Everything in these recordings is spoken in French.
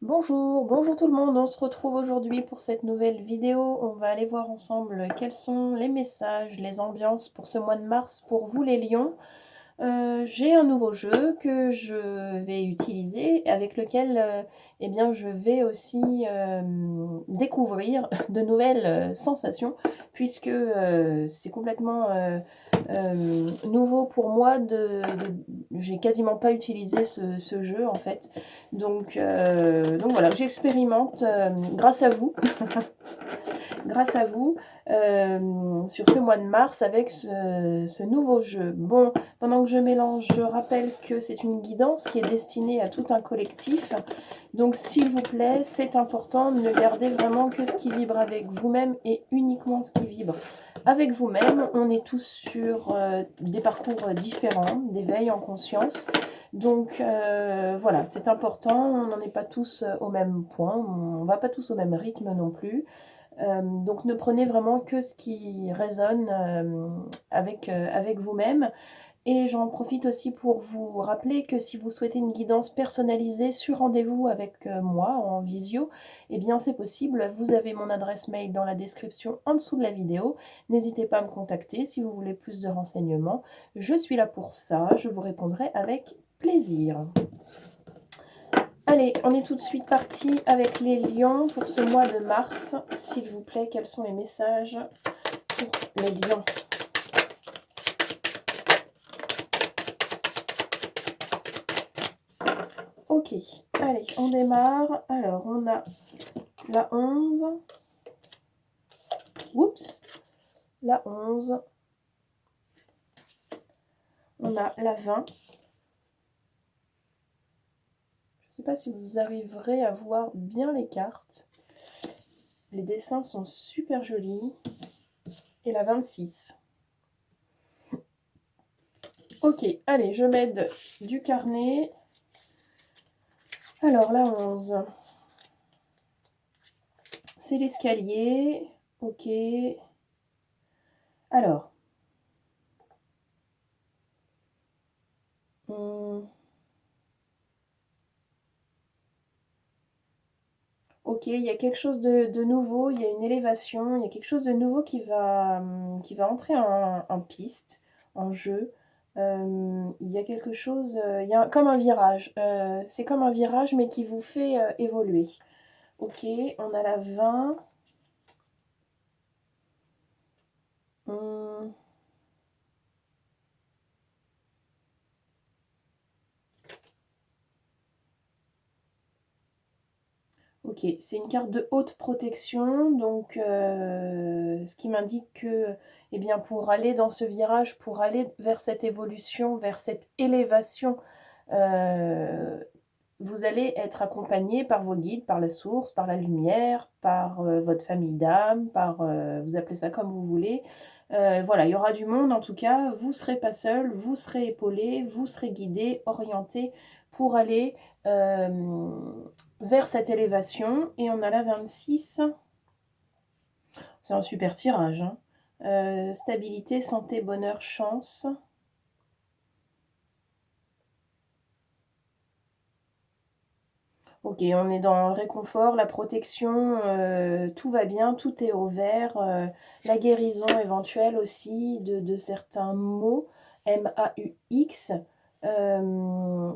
Bonjour tout le monde, on se retrouve aujourd'hui pour cette nouvelle vidéo. On va aller voir ensemble quels sont les messages, les ambiances pour ce mois de mars pour vous les lions. J'ai un nouveau jeu que je vais utiliser, avec lequel eh bien, je vais aussi découvrir de nouvelles sensations, puisque c'est complètement nouveau pour moi. J'ai quasiment pas utilisé ce jeu en fait. Donc voilà, j'expérimente grâce à vous. Grâce à vous, sur ce mois de mars avec ce nouveau jeu. Bon, pendant que je mélange, je rappelle que c'est une guidance qui est destinée à tout un collectif. Donc s'il vous plaît, c'est important de ne garder vraiment que ce qui vibre avec vous-même et uniquement ce qui vibre avec vous-même. On est tous sur des parcours différents, d'éveil en conscience. Donc voilà, c'est important, on n'en est pas tous au même point, on ne va pas tous au même rythme non plus. Donc ne prenez vraiment que ce qui résonne avec vous-même. Et j'en profite aussi pour vous rappeler que si vous souhaitez une guidance personnalisée sur rendez-vous avec moi en visio, eh bien c'est possible. Vous avez mon adresse mail dans la description en dessous de la vidéo. N'hésitez pas à me contacter si vous voulez plus de renseignements. Je suis là pour ça, je vous répondrai avec plaisir. Allez, on est tout de suite parti avec les lions pour ce mois de mars. S'il vous plaît, quels sont les messages pour les lions? Ok, allez, on démarre. Alors, on a la 11. Oups, la 11. On a la 20. Je ne sais pas si vous arriverez à voir bien les cartes. Les dessins sont super jolis. Et la 26. Ok, allez, je m'aide du carnet. Alors, la 11. C'est l'escalier. Ok. Alors. Ok, il y a quelque chose de nouveau, il y a une élévation, il y a quelque chose de nouveau qui va entrer en piste, en jeu. Il y a quelque chose, il y a comme un virage. C'est comme un virage, mais qui vous fait évoluer. Ok, on a la 20. Hum, Ok, c'est une carte de haute protection, donc ce qui m'indique que, eh bien, pour aller dans ce virage, pour aller vers cette évolution, vers cette élévation, euh, vous allez être accompagné par vos guides, par la source, par la lumière, par votre famille d'âme, par, vous appelez ça comme vous voulez. Voilà, il y aura du monde en tout cas, vous ne serez pas seul, vous serez épaulé, vous serez guidé, orienté pour aller vers cette élévation. Et on a la 26. C'est un super tirage. Hein. Stabilité, santé, bonheur, chance. Ok, on est dans le réconfort, la protection, tout va bien, tout est au vert. La guérison éventuelle aussi de certains mots, M-A-U-X. Euh,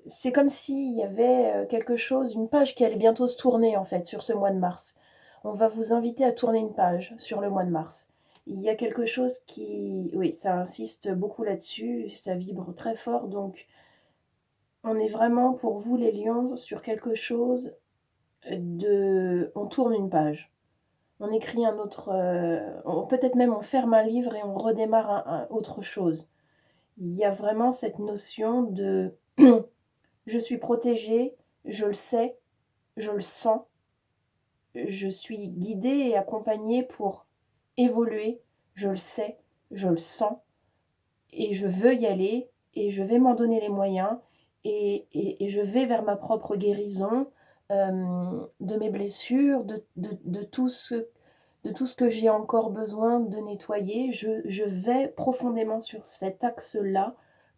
c'est comme s'il y avait quelque chose, une page qui allait bientôt se tourner en fait sur ce mois de mars. On va vous inviter à tourner une page sur le mois de mars. Il y a quelque chose qui... Oui, ça insiste beaucoup là-dessus, ça vibre très fort, donc on est vraiment pour vous les lions sur quelque chose de... On tourne une page. On écrit un autre... peut-être même on ferme un livre et on redémarre autre chose. Il y a vraiment cette notion de... je suis protégée, je le sais, je le sens, je suis guidée et accompagnée pour évoluer, je le sais, je le sens, et je veux y aller, et je vais m'en donner les moyens, et je vais vers ma propre guérison de mes blessures, de tout ce que j'ai encore besoin de nettoyer. Je vais profondément sur cet axe-là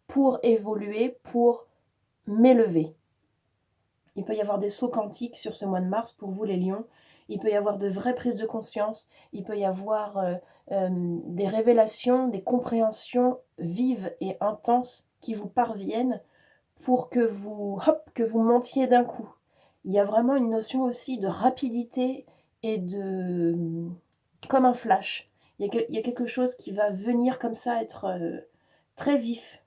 pour évoluer, pour m'élever. Il peut y avoir des sauts quantiques sur ce mois de mars pour vous les lions. Il peut y avoir de vraies prises de conscience. Il peut y avoir des révélations, des compréhensions vives et intenses qui vous parviennent pour que vous montiez d'un coup. Il y a vraiment une notion aussi de rapidité et de... comme un flash. Il y a quelque chose qui va venir comme ça être très vif.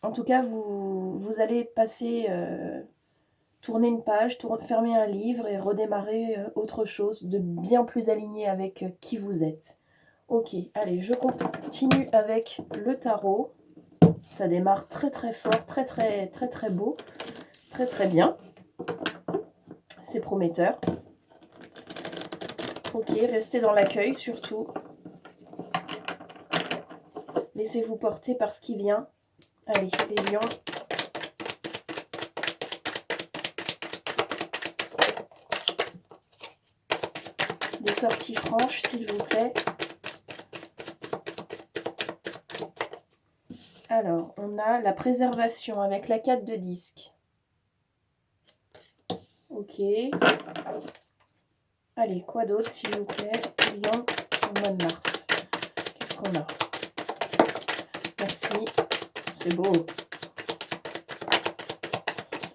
En tout cas, vous allez passer, tourner une page, fermer un livre et redémarrer autre chose de bien plus aligné avec qui vous êtes. Ok, allez, je continue avec le tarot. Ça démarre très très fort, très très très très beau, très très bien. C'est prometteur. Ok, restez dans l'accueil surtout. Laissez-vous porter par ce qui vient. Allez, les lions. Des sorties franches, s'il vous plaît. Alors, on a la préservation avec la 4 de disque. Ok. Allez, quoi d'autre, s'il vous plaît? Lion sur le mois de mars. Qu'est-ce qu'on a? Merci. C'est beau.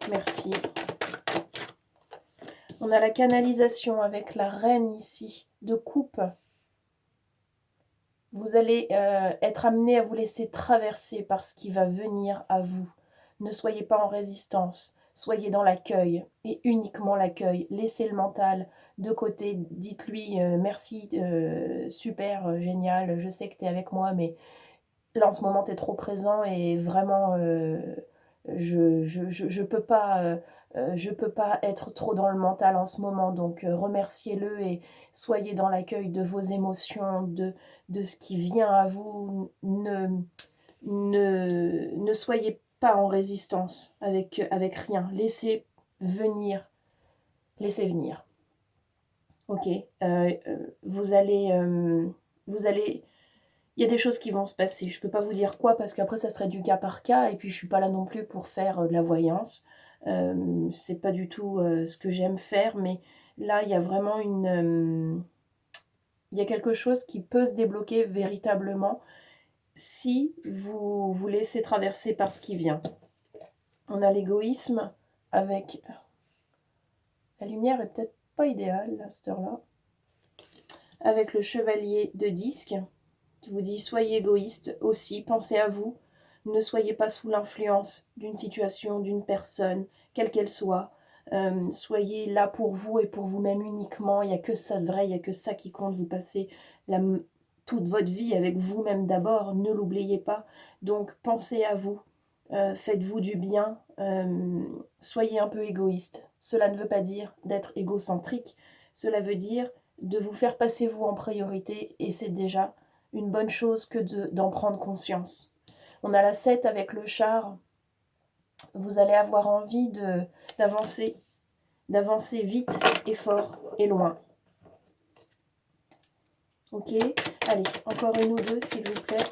Merci. On a la canalisation avec la reine ici, de coupe. Vous allez être amené à vous laisser traverser par ce qui va venir à vous. Ne soyez pas en résistance. Soyez dans l'accueil et uniquement l'accueil. Laissez le mental de côté. Dites-lui merci, super, génial, je sais que tu es avec moi, mais là en ce moment tu es trop présent et vraiment je peux pas être trop dans le mental en ce moment, donc remerciez-le et soyez dans l'accueil de vos émotions, de ce qui vient à vous. Ne soyez pas en résistance avec rien. Laissez venir. Laissez venir. Ok. Vous allez... Il y a des choses qui vont se passer. Je ne peux pas vous dire quoi parce qu'après, ça serait du cas par cas. Et puis, je ne suis pas là non plus pour faire de la voyance. C'est pas du tout ce que j'aime faire. Mais là, il y a vraiment il y a quelque chose qui peut se débloquer véritablement si vous vous laissez traverser par ce qui vient. On a l'égoïsme avec... La lumière est peut-être pas idéale à cette heure-là. Avec le chevalier de disque qui vous dit soyez égoïste aussi, pensez à vous, ne soyez pas sous l'influence d'une situation, d'une personne, quelle qu'elle soit. Soyez là pour vous et pour vous-même uniquement. Il n'y a que ça de vrai, il n'y a que ça qui compte. Vous passez toute votre vie avec vous-même d'abord, ne l'oubliez pas. Donc pensez à vous, faites-vous du bien, soyez un peu égoïste. Cela ne veut pas dire d'être égocentrique, cela veut dire de vous faire passer vous en priorité et c'est déjà une bonne chose que d'en prendre conscience. On a la 7 avec le char. Vous allez avoir envie d'avancer vite et fort et loin. Ok, allez, encore une ou deux s'il vous plaît.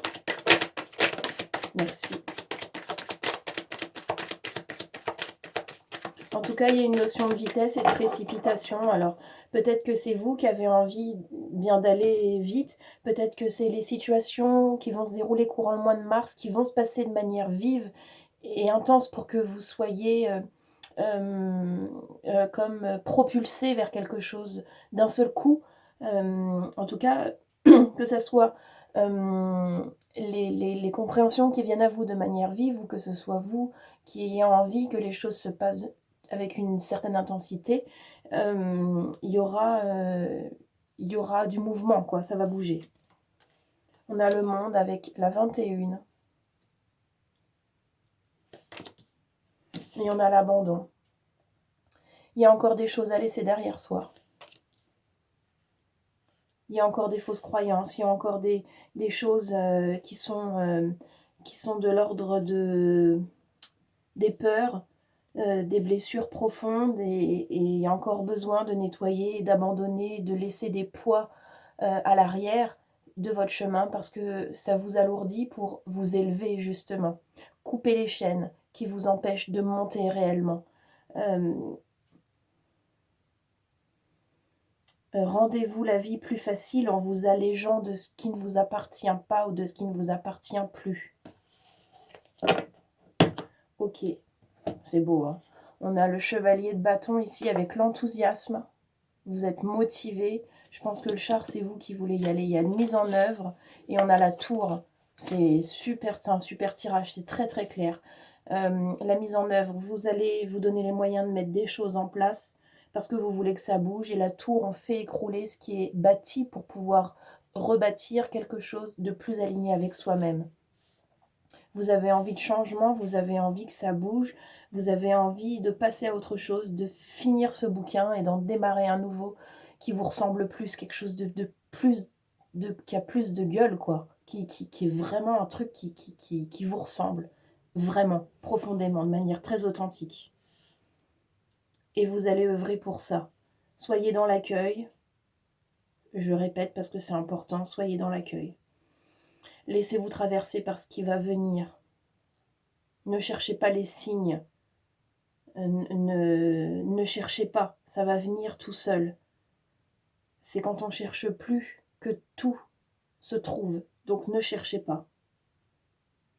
Merci. En tout cas, il y a une notion de vitesse et de précipitation. Alors, peut-être que c'est vous qui avez envie bien d'aller vite. Peut-être que c'est les situations qui vont se dérouler courant le mois de mars, qui vont se passer de manière vive et intense pour que vous soyez comme propulsé vers quelque chose d'un seul coup. En tout cas, que ce soit les compréhensions qui viennent à vous de manière vive ou que ce soit vous qui ayez envie que les choses se passent avec une certaine intensité, il y aura du mouvement, quoi, ça va bouger. On a le monde avec la 21. Et on a l'abandon. Il y a encore des choses à laisser derrière soi. Il y a encore des fausses croyances, il y a encore des choses qui sont de l'ordre des peurs, des blessures profondes et il y a encore besoin de nettoyer, d'abandonner, de laisser des poids à l'arrière de votre chemin parce que ça vous alourdit pour vous élever justement. Coupez les chaînes qui vous empêchent de monter réellement. Rendez-vous la vie plus facile en vous allégeant de ce qui ne vous appartient pas ou de ce qui ne vous appartient plus. Ok, c'est beau, hein. On a le chevalier de bâton ici avec l'enthousiasme. Vous êtes motivé. Je pense que le char, c'est vous qui voulez y aller. Il y a une mise en œuvre et on a la tour. C'est super, c'est un super tirage, c'est très très clair. La mise en œuvre, vous allez vous donner les moyens de mettre des choses en place parce que vous voulez que ça bouge. Et la tour, on fait écrouler ce qui est bâti pour pouvoir rebâtir quelque chose de plus aligné avec soi-même. Vous avez envie de changement, vous avez envie que ça bouge, vous avez envie de passer à autre chose, de finir ce bouquin et d'en démarrer un nouveau qui vous ressemble plus, quelque chose de plus, qui a plus de gueule, quoi, qui est vraiment un truc qui vous ressemble, vraiment, profondément, de manière très authentique. Et vous allez œuvrer pour ça. Soyez dans l'accueil, je répète parce que c'est important, soyez dans l'accueil. Laissez-vous traverser par ce qui va venir. Ne cherchez pas les signes. Ne cherchez pas, ça va venir tout seul. C'est quand on ne cherche plus que tout se trouve. Donc ne cherchez pas.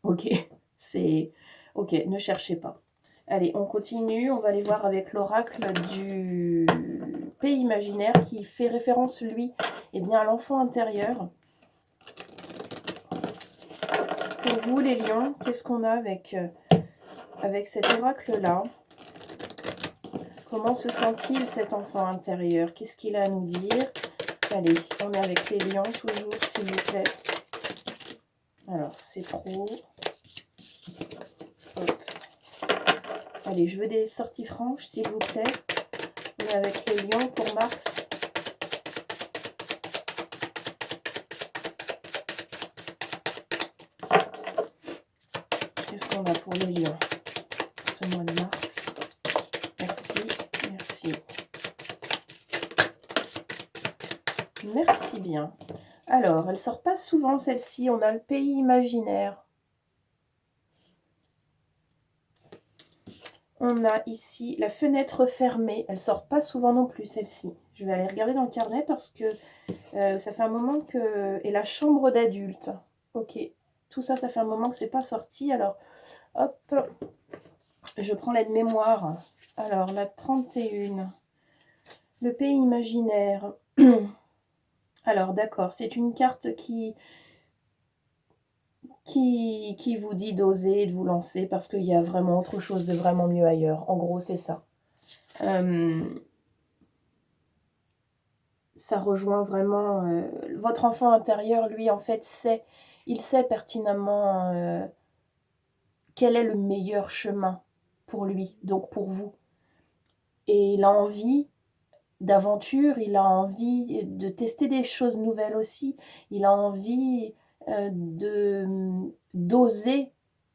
Ok, c'est... Ok, ne cherchez pas. Allez, on continue. On va aller voir avec l'oracle du pays imaginaire qui fait référence, lui, bien, à l'enfant intérieur. Pour vous, les lions, qu'est-ce qu'on a avec cet oracle-là? Comment se sent-il, cet enfant intérieur? Qu'est-ce qu'il a à nous dire? Allez, on est avec les lions, toujours, s'il vous plaît. Alors, c'est trop. Hop. Allez, je veux des sorties franches, s'il vous plaît. On est avec les lions pour Mars. Qu'est-ce qu'on a pour les lions ce mois de mars? Merci, merci. Merci bien. Alors, elle sort pas souvent, celle-ci. On a le pays imaginaire. On a ici la fenêtre fermée. Elle sort pas souvent non plus, celle-ci. Je vais aller regarder dans le carnet parce que ça fait un moment que... Et la chambre d'adulte. Ok. Tout ça, ça fait un moment que c'est pas sorti. Alors, hop. Je prends l'aide-mémoire. Alors, la 31. Le pays imaginaire. Alors, d'accord. C'est une carte qui vous dit d'oser, de vous lancer parce qu'il y a vraiment autre chose de vraiment mieux ailleurs. En gros, c'est ça. Ça rejoint vraiment... votre enfant intérieur, lui, en fait, il sait pertinemment quel est le meilleur chemin pour lui, donc pour vous. Et il a envie d'aventure, il a envie de tester des choses nouvelles aussi, il a envie d'oser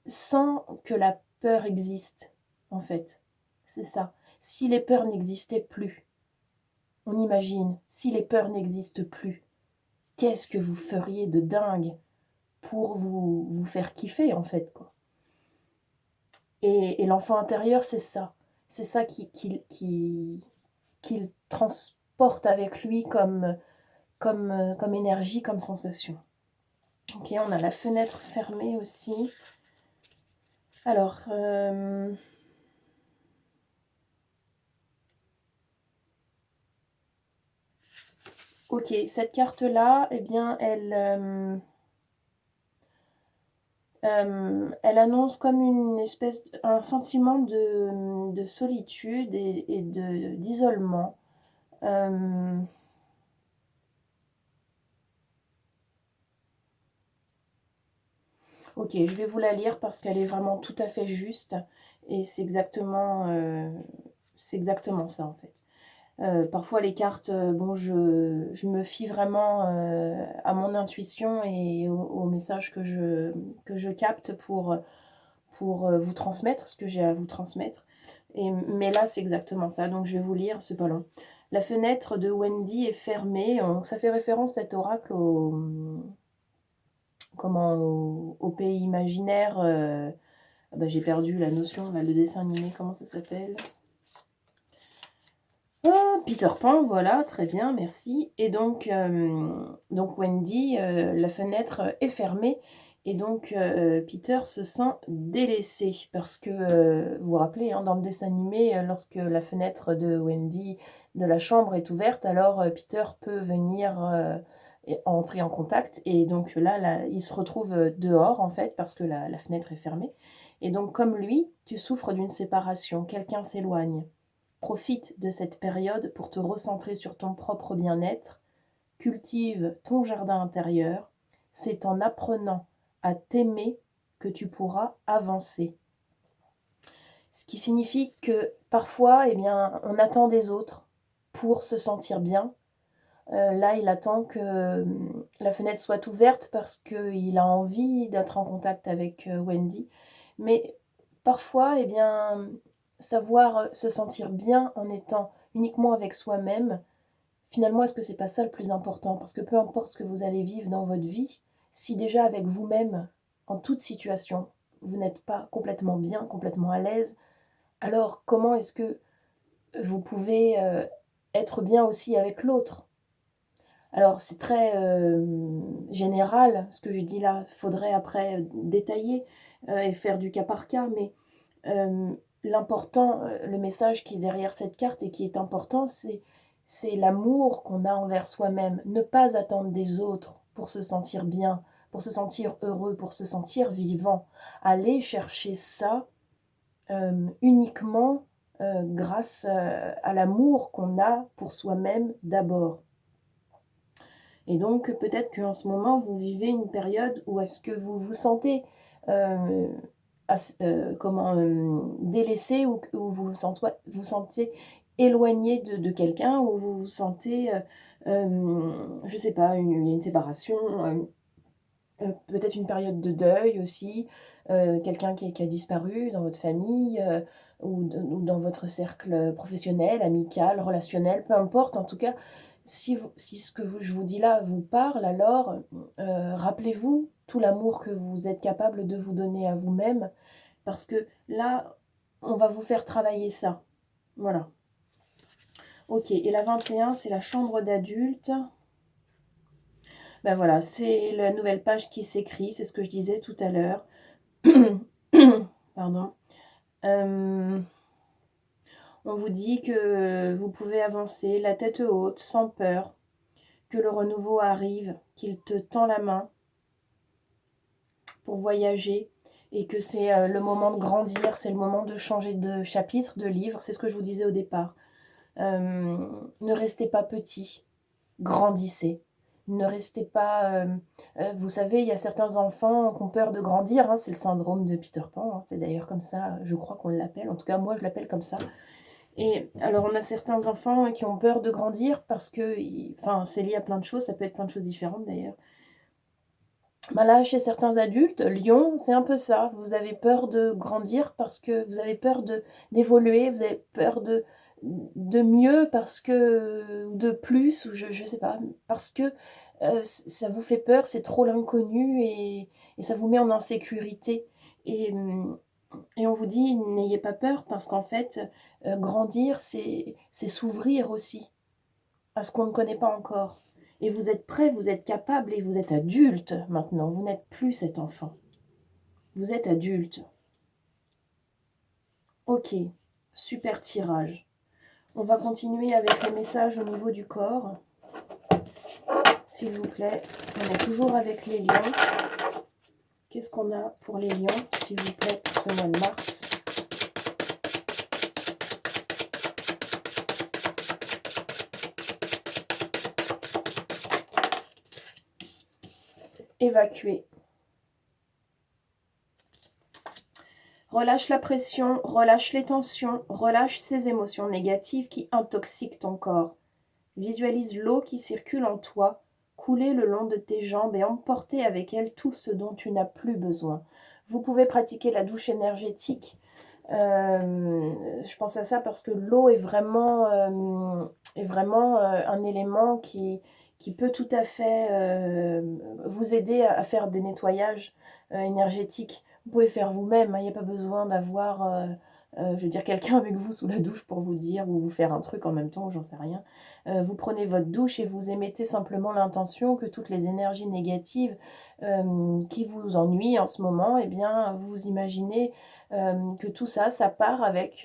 sans que la peur existe, en fait. C'est ça. Si les peurs n'existaient plus, on imagine, si les peurs n'existent plus, qu'est-ce que vous feriez de dingue pour vous faire kiffer, en fait, quoi. Et l'enfant intérieur, c'est ça. C'est ça qu'il transporte avec lui comme énergie, comme sensation. Ok, on a la fenêtre fermée aussi. Alors, ok, cette carte-là, eh bien, elle annonce comme un sentiment de solitude et d'isolement. Ok, je vais vous la lire parce qu'elle est vraiment tout à fait juste et c'est exactement ça en fait. Parfois les cartes, bon, je me fie vraiment à mon intuition et aux messages que je capte pour vous transmettre ce que j'ai à vous transmettre. Mais là, c'est exactement ça. Donc, je vais vous lire, c'est pas long. La fenêtre de Wendy est fermée. Ça fait référence, cet oracle, au pays imaginaire. J'ai perdu la notion, là, le dessin animé, comment ça s'appelle? Oh, Peter Pan, voilà, très bien, merci. Et donc Wendy, la fenêtre est fermée et donc Peter se sent délaissé parce que, vous vous rappelez, hein, dans le dessin animé, lorsque la fenêtre de Wendy, de la chambre est ouverte, alors Peter peut venir et entrer en contact et donc là, il se retrouve dehors en fait parce que la fenêtre est fermée. Et donc comme lui, tu souffres d'une séparation, quelqu'un s'éloigne. Profite de cette période pour te recentrer sur ton propre bien-être, cultive ton jardin intérieur, c'est en apprenant à t'aimer que tu pourras avancer. Ce qui signifie que parfois, eh bien, on attend des autres pour se sentir bien. Là, il attend que la fenêtre soit ouverte parce qu'il a envie d'être en contact avec Wendy. Mais parfois, eh bien, savoir se sentir bien en étant uniquement avec soi-même, finalement, est-ce que c'est pas ça le plus important? Parce que peu importe ce que vous allez vivre dans votre vie, si déjà avec vous-même, en toute situation, vous n'êtes pas complètement bien, complètement à l'aise, alors comment est-ce que vous pouvez être bien aussi avec l'autre? Alors c'est très général ce que je dis là, il faudrait après détailler et faire du cas par cas, mais l'important, le message qui est derrière cette carte et qui est important, c'est l'amour qu'on a envers soi-même. Ne pas attendre des autres pour se sentir bien, pour se sentir heureux, pour se sentir vivant. Aller chercher ça uniquement grâce à l'amour qu'on a pour soi-même d'abord. Et donc peut-être qu'en ce moment, vous vivez une période où est-ce que vous vous sentez euh, délaissé ou vous sentez éloigné de quelqu'un ou vous vous sentez, je ne sais pas, une séparation, peut-être une période de deuil aussi, quelqu'un qui a disparu dans votre famille ou dans votre cercle professionnel, amical, relationnel, peu importe. En tout cas, si ce que je vous dis là vous parle, alors rappelez-vous tout l'amour que vous êtes capable de vous donner à vous-même, parce que là, on va vous faire travailler ça. Voilà. Ok, et la 21, c'est la chambre d'adulte. Ben voilà, c'est la nouvelle page qui s'écrit, c'est ce que je disais tout à l'heure. Pardon. On vous dit que vous pouvez avancer la tête haute, sans peur, que le renouveau arrive, qu'il te tend la main pour voyager et que c'est le moment de grandir, c'est le moment de changer de chapitre, de livre, c'est ce que je vous disais au départ. Ne restez pas petit, grandissez. Ne restez pas... vous savez, il y a certains enfants qui ont peur de grandir, hein, c'est le syndrome de Peter Pan, hein, c'est d'ailleurs comme ça, je crois qu'on l'appelle, en tout cas moi je l'appelle comme ça. Et alors on a certains enfants qui ont peur de grandir parce que, enfin c'est lié à plein de choses, ça peut être plein de choses différentes d'ailleurs. Bah là, chez certains adultes, Lyon, c'est un peu ça. Vous avez peur de grandir parce que vous avez peur d'évoluer, vous avez peur de mieux parce que, ou de plus, ou je sais pas, parce que ça vous fait peur, c'est trop l'inconnu et ça vous met en insécurité. Et, et on vous dit, n'ayez pas peur parce qu'en fait, grandir, c'est s'ouvrir aussi à ce qu'on ne connaît pas encore. Et vous êtes prêt, vous êtes capable et vous êtes adulte maintenant. Vous n'êtes plus cet enfant. Vous êtes adulte. Ok, super tirage. On va continuer avec les messages au niveau du corps. S'il vous plaît, on est toujours avec les lions. Qu'est-ce qu'on a pour les lions, s'il vous plaît, pour ce mois de mars? Évacuer. Relâche la pression, relâche les tensions, relâche ces émotions négatives qui intoxiquent ton corps. Visualise l'eau qui circule en toi, couler le long de tes jambes et emporter avec elle tout ce dont tu n'as plus besoin. Vous pouvez pratiquer la douche énergétique. Je pense à ça parce que l'eau est vraiment un élément qui peut tout à fait vous aider à faire des nettoyages énergétiques. Vous pouvez faire vous-même, il n'y a pas besoin d'avoir je veux dire quelqu'un avec vous sous la douche pour vous dire ou vous faire un truc en même temps, j'en sais rien. Vous prenez votre douche et vous émettez simplement l'intention que toutes les énergies négatives qui vous ennuient en ce moment, eh bien, vous imaginez que tout ça, ça part avec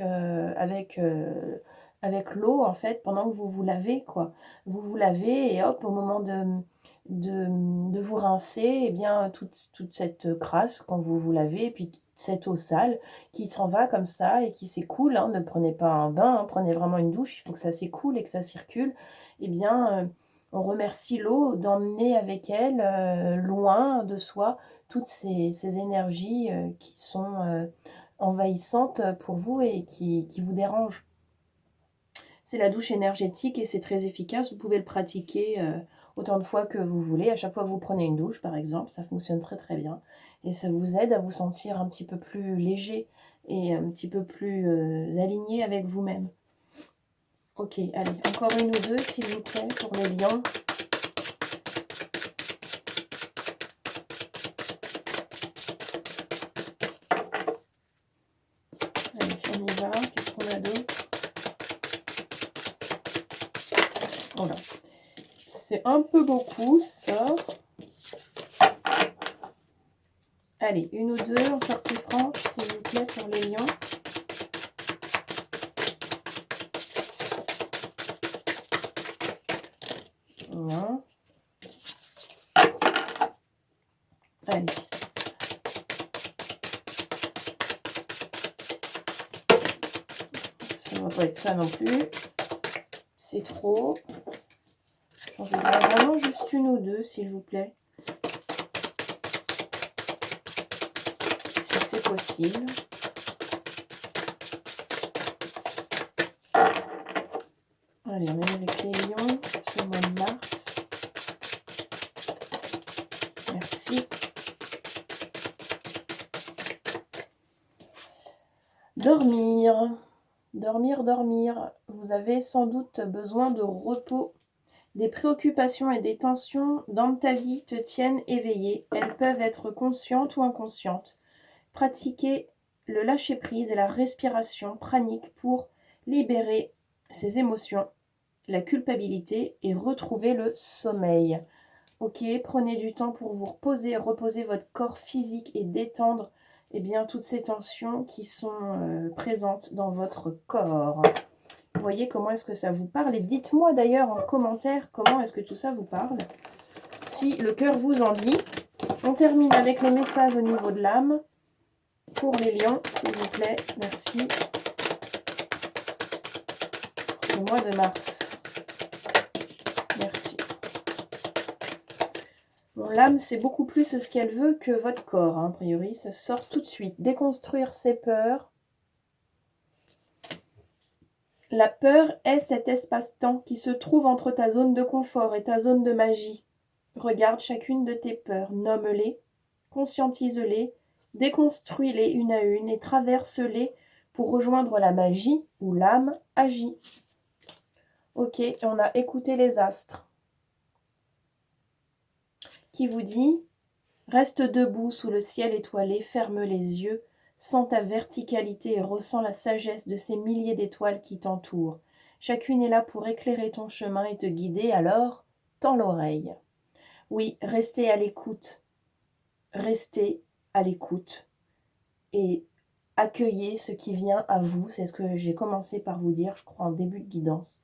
l'eau, en fait, pendant que vous vous lavez, quoi. Vous vous lavez et hop, au moment de vous rincer, eh bien, toute cette crasse quand vous vous lavez, et puis cette eau sale qui s'en va comme ça et qui s'écoule, hein, ne prenez pas un bain, hein, prenez vraiment une douche, il faut que ça s'écoule et que ça circule, eh bien, on remercie l'eau d'emmener avec elle, loin de soi, toutes ces énergies qui sont envahissantes pour vous et qui vous dérangent. C'est la douche énergétique et c'est très efficace. Vous pouvez le pratiquer autant de fois que vous voulez. À chaque fois que vous prenez une douche, par exemple, ça fonctionne très très bien. Et ça vous aide à vous sentir un petit peu plus léger et un petit peu plus aligné avec vous-même. Ok, allez, encore une ou deux, s'il vous plaît, pour les lions. Allez, on y va. Qu'est-ce qu'on a d'autre? Voilà. C'est un peu beaucoup, ça. Allez, une ou deux en sortie franche, s'il vous plaît, pour les lions. Non. Allez. Ça ne va pas être ça non plus. C'est trop. J'en voudrais vraiment juste une ou deux, s'il vous plaît. Si c'est possible. Allez, on est avec les lions, ce mois de mars. Merci. Dormir. Dormir, dormir. Vous avez sans doute besoin de repos. Des préoccupations et des tensions dans ta vie te tiennent éveillé. Elles peuvent être conscientes ou inconscientes. Pratiquez le lâcher-prise et la respiration pranique pour libérer ces émotions, la culpabilité et retrouver le sommeil. Ok, prenez du temps pour vous reposer, reposer votre corps physique et détendre toutes ces tensions qui sont présentes dans votre corps. Vous voyez comment est-ce que ça vous parle? Et dites-moi d'ailleurs en commentaire comment est-ce que tout ça vous parle. Si le cœur vous en dit. On termine avec les messages au niveau de l'âme. Pour les lions, s'il vous plaît, merci. Pour ce mois de mars. Merci. Bon, l'âme, c'est beaucoup plus ce qu'elle veut que votre corps, hein, a priori. Ça sort tout de suite. Déconstruire ses peurs. La peur est cet espace-temps qui se trouve entre ta zone de confort et ta zone de magie. Regarde chacune de tes peurs, nomme-les, conscientise-les, déconstruis-les une à une et traverse-les pour rejoindre la magie où l'âme agit. Ok, on a écouté les astres. Qui vous dit « Reste debout sous le ciel étoilé, ferme les yeux, sens ta verticalité et ressens la sagesse de ces milliers d'étoiles qui t'entourent. Chacune est là pour éclairer ton chemin et te guider, alors tends l'oreille. » Oui, restez à l'écoute. Restez à l'écoute et accueillez ce qui vient à vous. C'est ce que j'ai commencé par vous dire, je crois, en début de guidance.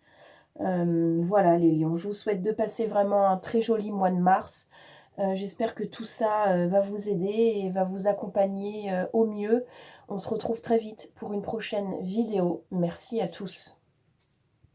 Voilà les lions, je vous souhaite de passer vraiment un très joli mois de mars. J'espère que tout ça va vous aider et va vous accompagner au mieux. On se retrouve très vite pour une prochaine vidéo. Merci à tous.